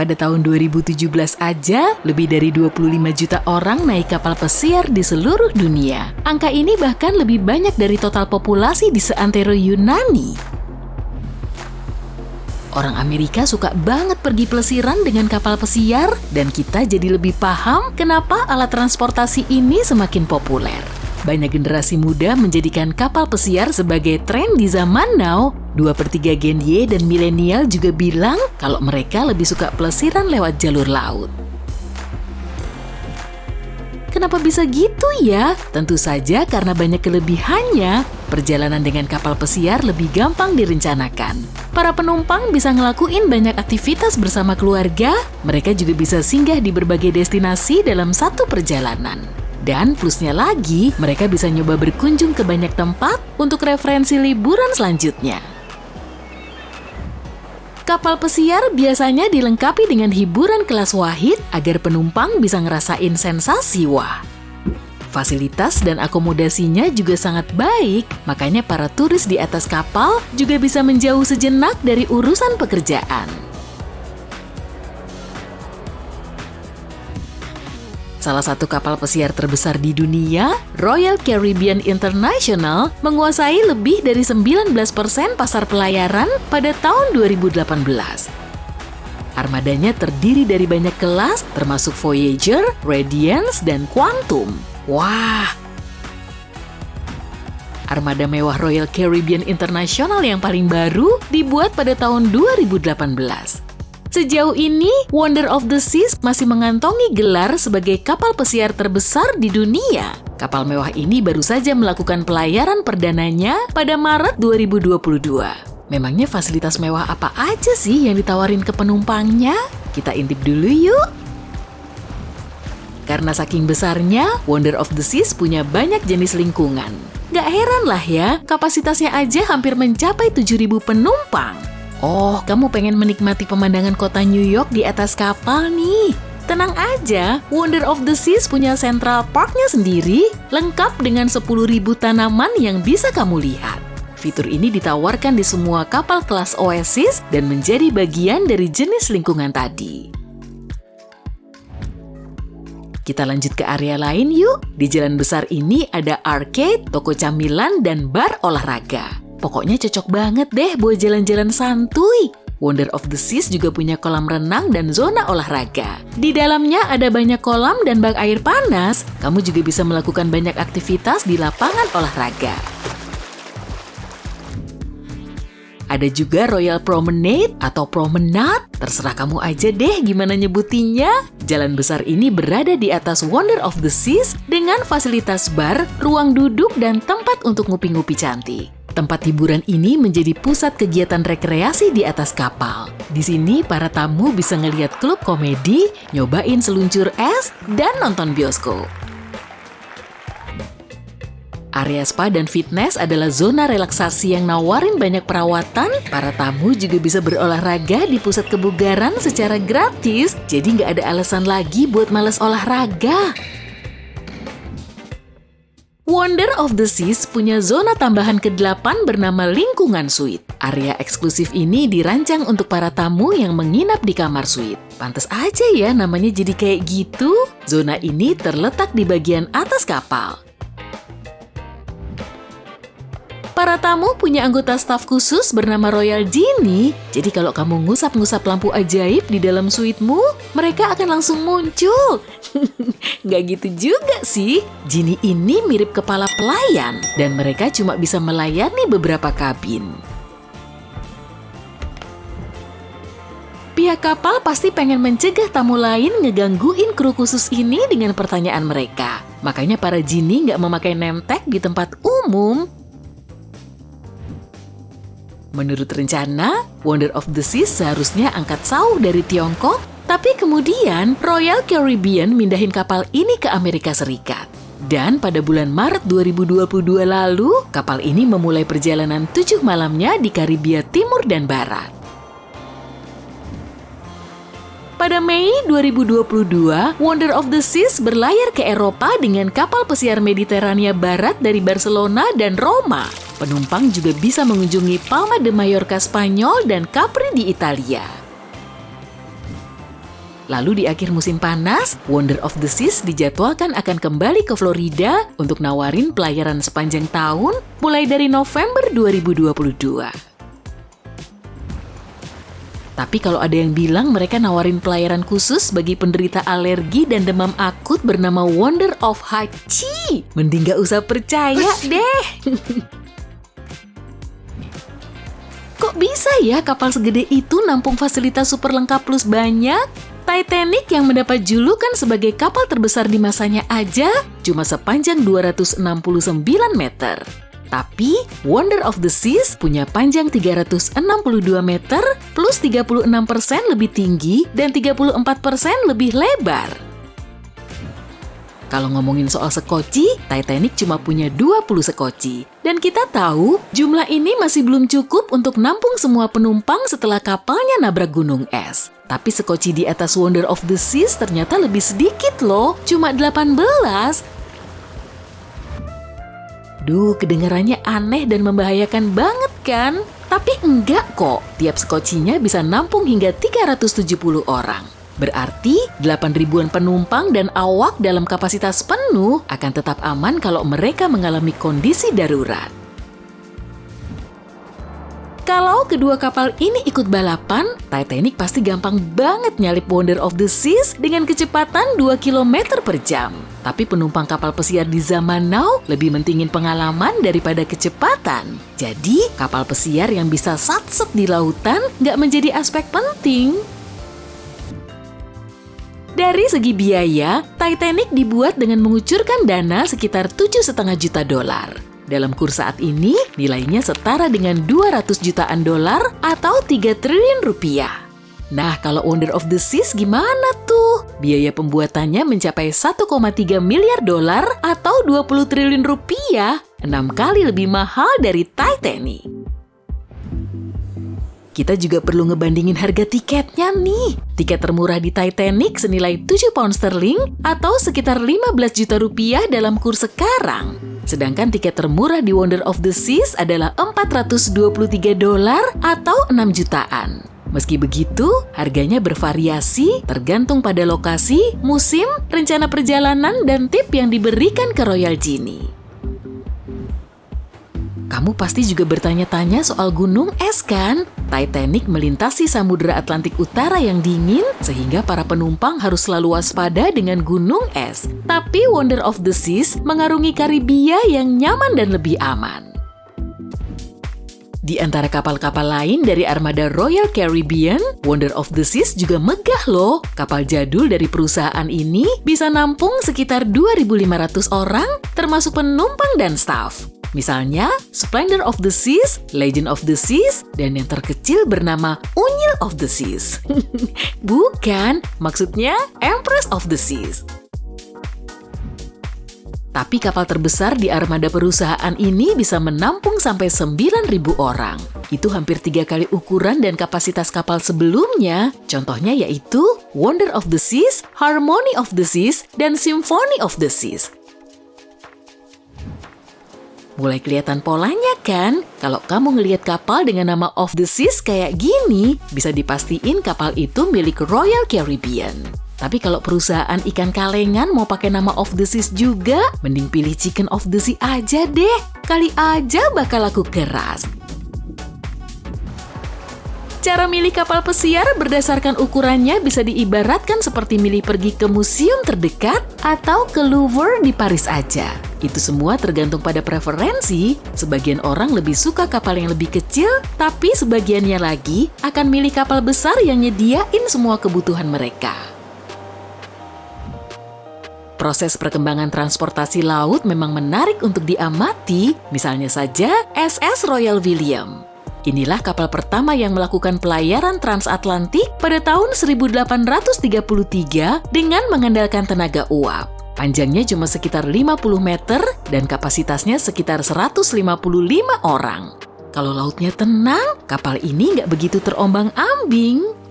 Pada tahun 2017 aja, lebih dari 25 juta orang naik kapal pesiar di seluruh dunia. Angka ini bahkan lebih banyak dari total populasi di seantero Yunani. Orang Amerika suka banget pergi pelesiran dengan kapal pesiar, dan kita jadi lebih paham kenapa alat transportasi ini semakin populer. Banyak generasi muda menjadikan kapal pesiar sebagai tren di zaman now. 2/3 Gen Y dan milenial juga bilang kalau mereka lebih suka pelesiran lewat jalur laut. Kenapa bisa gitu ya? Tentu saja karena banyak kelebihannya. Perjalanan dengan kapal pesiar lebih gampang direncanakan. Para penumpang bisa ngelakuin banyak aktivitas bersama keluarga. Mereka juga bisa singgah di berbagai destinasi dalam satu perjalanan. Dan plusnya lagi, mereka bisa nyoba berkunjung ke banyak tempat untuk referensi liburan selanjutnya. Kapal pesiar biasanya dilengkapi dengan hiburan kelas wahid agar penumpang bisa ngerasain sensasi wah. Fasilitas dan akomodasinya juga sangat baik, makanya para turis di atas kapal juga bisa menjauh sejenak dari urusan pekerjaan. Salah satu kapal pesiar terbesar di dunia, Royal Caribbean International, menguasai lebih dari 19% pasar pelayaran pada tahun 2018. Armadanya terdiri dari banyak kelas, termasuk Voyager, Radiance, dan Quantum. Wah! Armada mewah Royal Caribbean International yang paling baru dibuat pada tahun 2018. Sejauh ini, Wonder of the Seas masih mengantongi gelar sebagai kapal pesiar terbesar di dunia. Kapal mewah ini baru saja melakukan pelayaran perdananya pada Maret 2022. Memangnya fasilitas mewah apa aja sih yang ditawarin ke penumpangnya? Kita intip dulu yuk! Karena saking besarnya, Wonder of the Seas punya banyak jenis lingkungan. Gak heran lah ya, kapasitasnya aja hampir mencapai 7.000 penumpang. Oh, kamu pengen menikmati pemandangan kota New York di atas kapal nih? Tenang aja, Wonder of the Seas punya Central Park-nya sendiri, lengkap dengan 10.000 tanaman yang bisa kamu lihat. Fitur ini ditawarkan di semua kapal kelas Oasis dan menjadi bagian dari jenis lingkungan tadi. Kita lanjut ke area lain yuk. Di jalan besar ini ada arcade, toko camilan, dan bar olahraga. Pokoknya cocok banget deh buat jalan-jalan santuy. Wonder of the Seas juga punya kolam renang dan zona olahraga. Di dalamnya ada banyak kolam dan bak air panas. Kamu juga bisa melakukan banyak aktivitas di lapangan olahraga. Ada juga Royal Promenade atau Promenade, terserah kamu aja deh gimana nyebutinnya. Jalan besar ini berada di atas Wonder of the Seas dengan fasilitas bar, ruang duduk, dan tempat untuk ngupi-ngupi cantik. Tempat hiburan ini menjadi pusat kegiatan rekreasi di atas kapal. Di sini para tamu bisa ngelihat klub komedi, nyobain seluncur es, dan nonton bioskop. Area spa dan fitness adalah zona relaksasi yang nawarin banyak perawatan. Para tamu juga bisa berolahraga di pusat kebugaran secara gratis, jadi nggak ada alasan lagi buat males olahraga. Wonder of the Seas punya zona tambahan ke-8 bernama Lingkungan Suite. Area eksklusif ini dirancang untuk para tamu yang menginap di kamar suite. Pantes aja ya namanya jadi kayak gitu. Zona ini terletak di bagian atas kapal. Para tamu punya anggota staf khusus bernama Royal Genie. Jadi kalau kamu ngusap-ngusap lampu ajaib di dalam suitemu, mereka akan langsung muncul. Nggak gitu juga sih. Genie ini mirip kepala pelayan dan mereka cuma bisa melayani beberapa kabin. Pihak kapal pasti pengen mencegah tamu lain ngegangguin kru khusus ini dengan pertanyaan mereka. Makanya para Genie nggak memakai name tag di tempat umum. Menurut rencana, Wonder of the Seas seharusnya angkat sauh dari Tiongkok, tapi kemudian Royal Caribbean mindahin kapal ini ke Amerika Serikat. Dan pada bulan Maret 2022 lalu, kapal ini memulai perjalanan 7 malamnya di Karibia Timur dan Barat. Pada Mei 2022, Wonder of the Seas berlayar ke Eropa dengan kapal pesiar Mediterania Barat dari Barcelona dan Roma. Penumpang juga bisa mengunjungi Palma de Mallorca Spanyol dan Capri di Italia. Lalu di akhir musim panas, Wonder of the Seas dijadwalkan akan kembali ke Florida untuk nawarin pelayaran sepanjang tahun mulai dari November 2022. Tapi kalau ada yang bilang mereka nawarin pelayaran khusus bagi penderita alergi dan demam akut bernama Wonder of Hachi, mending gak usah percaya deh. Kok bisa ya kapal segede itu nampung fasilitas super lengkap plus banyak? Titanic yang mendapat julukan sebagai kapal terbesar di masanya aja cuma sepanjang 269 meter. Tapi Wonder of the Seas punya panjang 362 meter plus 36% lebih tinggi dan 34% lebih lebar. Kalau ngomongin soal sekoci, Titanic cuma punya 20 sekoci. Dan kita tahu jumlah ini masih belum cukup untuk nampung semua penumpang setelah kapalnya nabrak gunung es. Tapi sekoci di atas Wonder of the Seas ternyata lebih sedikit loh, cuma 18. Duh, kedengarannya aneh dan membahayakan banget kan? Tapi enggak kok, tiap skocinya bisa nampung hingga 370 orang. Berarti 8.000-an penumpang dan awak dalam kapasitas penuh akan tetap aman kalau mereka mengalami kondisi darurat. Kalau kedua kapal ini ikut balapan, Titanic pasti gampang banget nyalip Wonder of the Seas dengan kecepatan 2 km per jam. Tapi penumpang kapal pesiar di zaman now lebih mentingin pengalaman daripada kecepatan. Jadi, kapal pesiar yang bisa satset di lautan nggak menjadi aspek penting. Dari segi biaya, Titanic dibuat dengan mengucurkan dana sekitar $7,5 juta. Dalam kurs saat ini, nilainya setara dengan 200 jutaan dolar atau 3 triliun rupiah. Nah, kalau Wonder of the Seas gimana tuh? Biaya pembuatannya mencapai 1,3 miliar dolar atau 20 triliun rupiah, 6 kali lebih mahal dari Titanic. Kita juga perlu ngebandingin harga tiketnya nih. Tiket termurah di Titanic senilai 7 pound sterling atau sekitar 15 juta rupiah dalam kurs sekarang. Sedangkan tiket termurah di Wonder of the Seas adalah 423 dolar atau 6 jutaan. Meski begitu, harganya bervariasi tergantung pada lokasi, musim, rencana perjalanan, dan tip yang diberikan ke Royal Genie. Kamu pasti juga bertanya-tanya soal gunung es kan? Titanic melintasi Samudra Atlantik Utara yang dingin, sehingga para penumpang harus selalu waspada dengan gunung es. Tapi Wonder of the Seas mengarungi Karibia yang nyaman dan lebih aman. Di antara kapal-kapal lain dari armada Royal Caribbean, Wonder of the Seas juga megah loh. Kapal jadul dari perusahaan ini bisa nampung sekitar 2.500 orang, termasuk penumpang dan staf. Misalnya, Splendor of the Seas, Legend of the Seas, dan yang terkecil bernama Unyil of the Seas. Bukan, maksudnya Empress of the Seas. Tapi kapal terbesar di armada perusahaan ini bisa menampung sampai 9.000 orang. Itu hampir 3 kali ukuran dan kapasitas kapal sebelumnya. Contohnya yaitu Wonder of the Seas, Harmony of the Seas, dan Symphony of the Seas. Mulai kelihatan polanya kan? Kalau kamu ngelihat kapal dengan nama Of the Seas kayak gini, bisa dipastiin kapal itu milik Royal Caribbean. Tapi kalau perusahaan ikan kalengan mau pakai nama Of the Seas juga, mending pilih Chicken of the Sea aja deh. Kali aja bakal laku keras. Cara milih kapal pesiar berdasarkan ukurannya bisa diibaratkan seperti milih pergi ke museum terdekat atau ke Louvre di Paris aja. Itu semua tergantung pada preferensi. Sebagian orang lebih suka kapal yang lebih kecil, tapi sebagiannya lagi akan milih kapal besar yang nyediain semua kebutuhan mereka. Proses perkembangan transportasi laut memang menarik untuk diamati, misalnya saja SS Royal William. Inilah kapal pertama yang melakukan pelayaran transatlantik pada tahun 1833 dengan mengandalkan tenaga uap. Panjangnya cuma sekitar 50 meter dan kapasitasnya sekitar 155 orang. Kalau lautnya tenang, kapal ini nggak begitu terombang-ambing.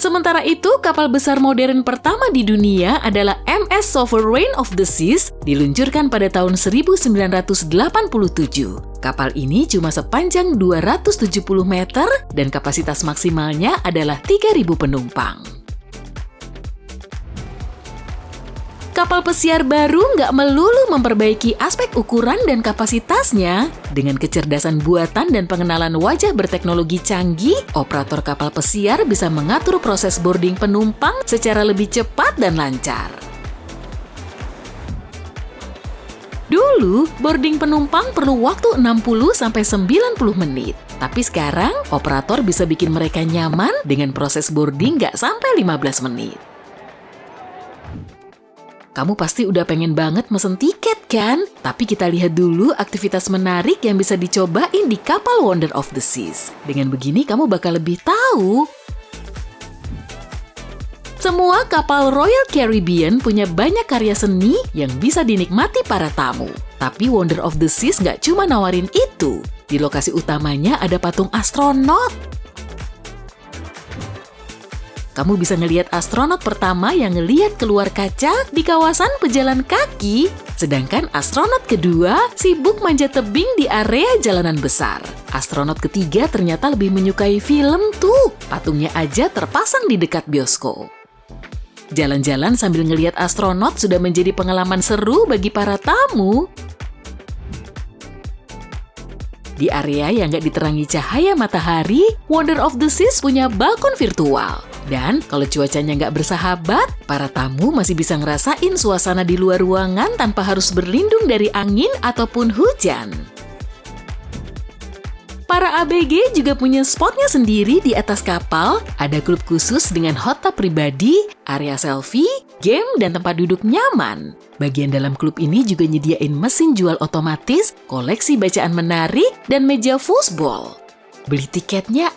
Sementara itu, kapal besar modern pertama di dunia adalah MS Sovereign of the Seas, diluncurkan pada tahun 1987. Kapal ini cuma sepanjang 270 meter dan kapasitas maksimalnya adalah 3.000 penumpang. Kapal pesiar baru nggak melulu memperbaiki aspek ukuran dan kapasitasnya. Dengan kecerdasan buatan dan pengenalan wajah berteknologi canggih, operator kapal pesiar bisa mengatur proses boarding penumpang secara lebih cepat dan lancar. Dulu, boarding penumpang perlu waktu 60-90 menit. Tapi sekarang, operator bisa bikin mereka nyaman dengan proses boarding nggak sampai 15 menit. Kamu pasti udah pengen banget mesen tiket kan? Tapi kita lihat dulu aktivitas menarik yang bisa dicobain di kapal Wonder of the Seas. Dengan begini kamu bakal lebih tahu. Semua kapal Royal Caribbean punya banyak karya seni yang bisa dinikmati para tamu. Tapi Wonder of the Seas nggak cuma nawarin itu. Di lokasi utamanya ada patung astronot. Kamu bisa ngelihat astronot pertama yang ngelihat keluar kaca di kawasan pejalan kaki. Sedangkan astronot kedua sibuk manjat tebing di area jalanan besar. Astronot ketiga ternyata lebih menyukai film tuh. Patungnya aja terpasang di dekat bioskop. Jalan-jalan sambil ngelihat astronot sudah menjadi pengalaman seru bagi para tamu. Di area yang nggak diterangi cahaya matahari, Wonder of the Seas punya balkon virtual. Dan kalau cuacanya nggak bersahabat, para tamu masih bisa ngerasain suasana di luar ruangan tanpa harus berlindung dari angin ataupun hujan. Para ABG juga punya spotnya sendiri di atas kapal, ada klub khusus dengan hot tub pribadi, area selfie, game, dan tempat duduk nyaman. Bagian dalam klub ini juga nyediain mesin jual otomatis, koleksi bacaan menarik, dan meja foosball. Beli tiketnya